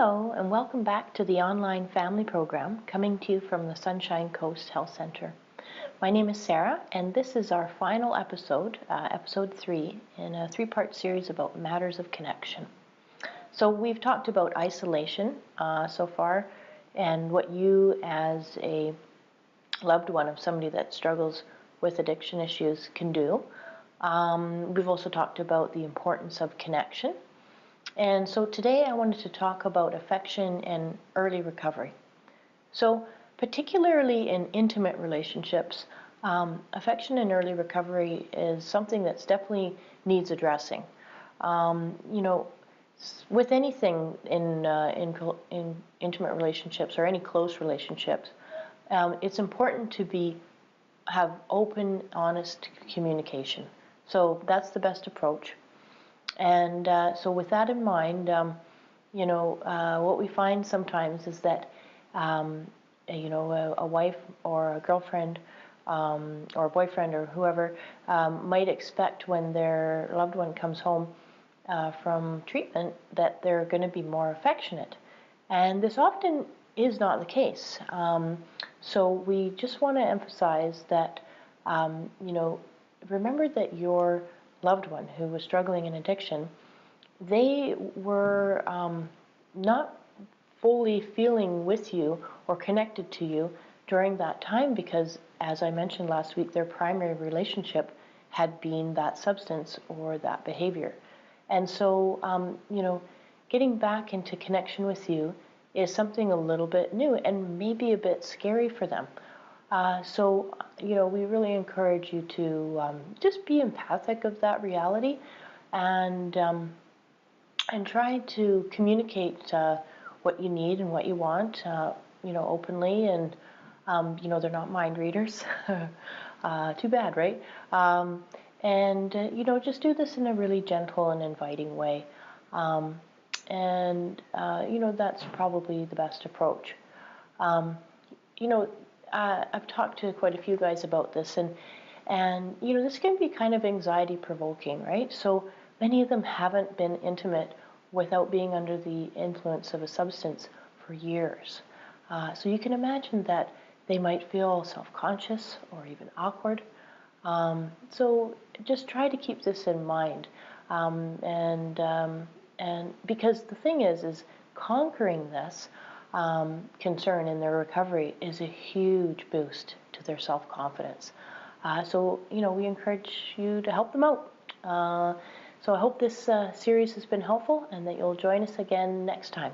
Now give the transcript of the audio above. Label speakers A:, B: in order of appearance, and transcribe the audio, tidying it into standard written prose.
A: Hello, and welcome back to the online family program coming to you from the Sunshine Coast Health Center. My name is Sarah, and this is our final episode, episode 3, in a three-part series about matters of connection. So we've talked about isolation so far, and what you as a loved one of somebody that struggles with addiction issues can do. We've also talked about the importance of connection. And so today I wanted to talk about affection and early recovery. So particularly in intimate relationships, affection and early recovery is something that's definitely needs addressing. You know, with anything in intimate relationships or any close relationships, it's important to have open, honest communication. So that's the best approach. And so with that in mind, what we find sometimes is that, a wife or a girlfriend or a boyfriend or whoever might expect when their loved one comes home from treatment that they're going to be more affectionate. And this often is not the case. So we just want to emphasize that, remember that your loved one who was struggling in addiction, they were not fully feeling with you or connected to you during that time because, as I mentioned last week, their primary relationship had been that substance or that behavior. And so, getting back into connection with you is something a little bit new and maybe a bit scary for them. We really encourage you to just be empathic of that reality and try to communicate what you need and what you want, openly. And, they're not mind readers. Too bad, right? Just do this in a really gentle and inviting way. That's probably the best approach. Um, I've talked to quite a few guys about this, and this can be kind of anxiety provoking, right? So many of them haven't been intimate without being under the influence of a substance for years. So you can imagine that they might feel self-conscious or even awkward. So just try to keep this in mind, and because the thing is conquering this concern in their recovery is a huge boost to their self-confidence. We encourage you to help them out. So I hope this series has been helpful and that you'll join us again next time.